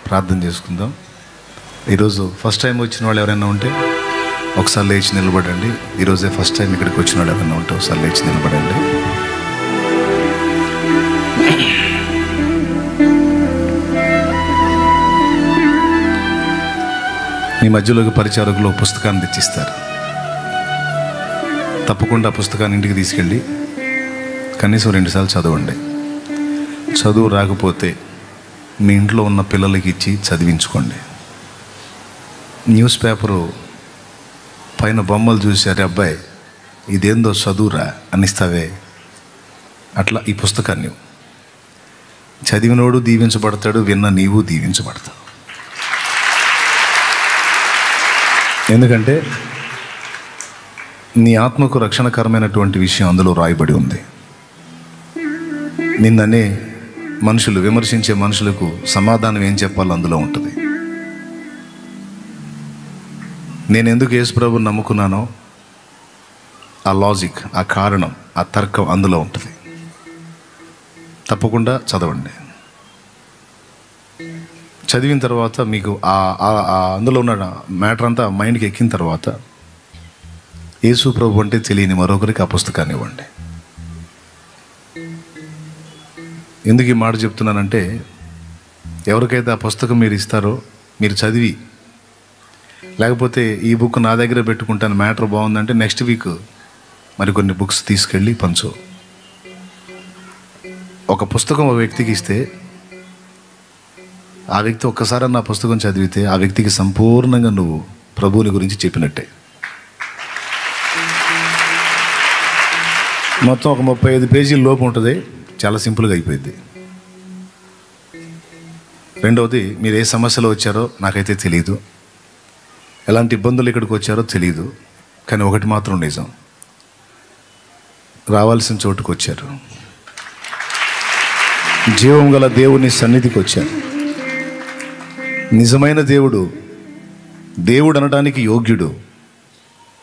ప్రార్థన చేసుకుందాం. ఈరోజు ఫస్ట్ టైం వచ్చిన వాళ్ళు ఎవరైనా ఉంటే ఒకసారి లేచి నిలబడండి. ఈరోజే ఫస్ట్ టైం ఇక్కడికి వచ్చిన వాళ్ళు ఎవరైనా ఉంటే ఒకసారి లేచి నిలబడండి. మీ మధ్యలోకి పరిచారకులు పుస్తకాన్ని తెచ్చిస్తారు. తప్పకుండా పుస్తకాన్ని ఇంటికి తీసుకెళ్ళి కనీసం 2 సార్లు చదవండి. చదువు రాకపోతే మీ ఇంట్లో ఉన్న పిల్లలకి ఇచ్చి చదివించుకోండి. న్యూస్ పేపరు పైన బొమ్మలు చూసారే, అబ్బాయి ఇదేందో చదువురా అనిస్తావే, అట్లా ఈ పుస్తకాన్ని చదివినోడు దీవించబడతాడు, విన్న నీవు దీవించబడతావు. ఎందుకంటే నీ ఆత్మకు రక్షణకరమైనటువంటి విషయం అందులో రాయబడి ఉంది. నిన్ననే మనుషులు విమర్శించే మనుషులకు సమాధానం ఏం చెప్పాలో అందులో ఉంటుంది. నేను ఎందుకు యేసుప్రభుని నమ్ముకున్నానో ఆ లాజిక్, ఆ కారణం, ఆ తర్కం అందులో ఉంటుంది. తప్పకుండా చదవండి. చదివిన తర్వాత మీకు అందులో ఉన్న మ్యాటర్ అంతా మైండ్కి ఎక్కిన తర్వాత యేసుప్రభు అంటే తెలియని మరొకరికి ఆ పుస్తకాన్ని ఇవ్వండి. ఎందుకు ఈ మాట చెప్తున్నానంటే, ఎవరికైతే ఆ పుస్తకం మీరు ఇస్తారో, మీరు చదివి లేకపోతే ఈ బుక్ నా దగ్గర పెట్టుకుంటాను, మ్యాటర్ బాగుందంటే నెక్స్ట్ వీక్ మరికొన్ని బుక్స్ తీసుకెళ్ళి పంచు. ఒక పుస్తకం ఒక వ్యక్తికి ఇస్తే ఆ వ్యక్తి ఒక్కసారి నా పుస్తకం చదివితే ఆ వ్యక్తికి సంపూర్ణంగా నువ్వు ప్రభువుని గురించి చెప్పినట్టే. మొత్తం ఒక 35 పేజీల లోపు ఉంటుంది. చాలా సింపుల్గా అయిపోయింది. రెండవది, మీరు ఏ సమస్యలో వచ్చారో నాకైతే తెలియదు, ఎలాంటి ఇబ్బందులు ఇక్కడికి వచ్చారో తెలియదు. కానీ ఒకటి మాత్రం నిజం, రావాల్సిన చోటుకు వచ్చారు. జీవం గల దేవుని సన్నిధికి వచ్చారు. నిజమైన దేవుడు అనడానికి యోగ్యుడు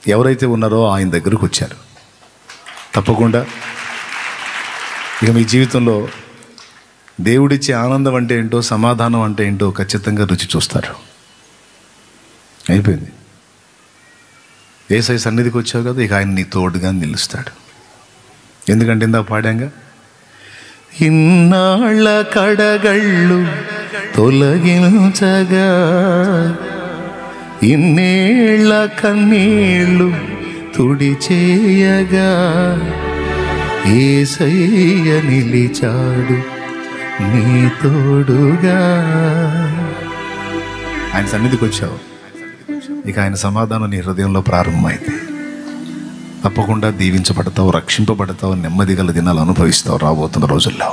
ఎవరైతే ఉన్నారో ఆయన దగ్గరకు వచ్చారు. తప్పకుండా ఇక మీ జీవితంలో దేవుడిచ్చే ఆనందం అంటే ఏంటో, సమాధానం అంటే ఏంటో ఖచ్చితంగా రుచి చూస్తారు. అయిపోయింది. యేసయ్య సన్నిధికి వచ్చావు కదా, ఇక ఆయన నీ తోడుగా నిలుస్తాడు. ఎందుకంటే ఇందాక పాడాంగా, ఇన్నాళ్ళ కడగళ్ళు తొలగించగా, ఇన్నేళ్ళ కన్నీళ్ళు తుడిచేయగా, యేసయ్య నిలిచాడు నీ తోడుగా. ఆయన సన్నిధికి వచ్చావు, ఇక ఆయన సమాధానం నీ హృదయంలో ప్రారంభమైంది. తప్పకుండా దీవించబడతావు, రక్షింపబడతావు, నెమ్మది గల దినాలు అనుభవిస్తావు రాబోతున్న రోజుల్లో.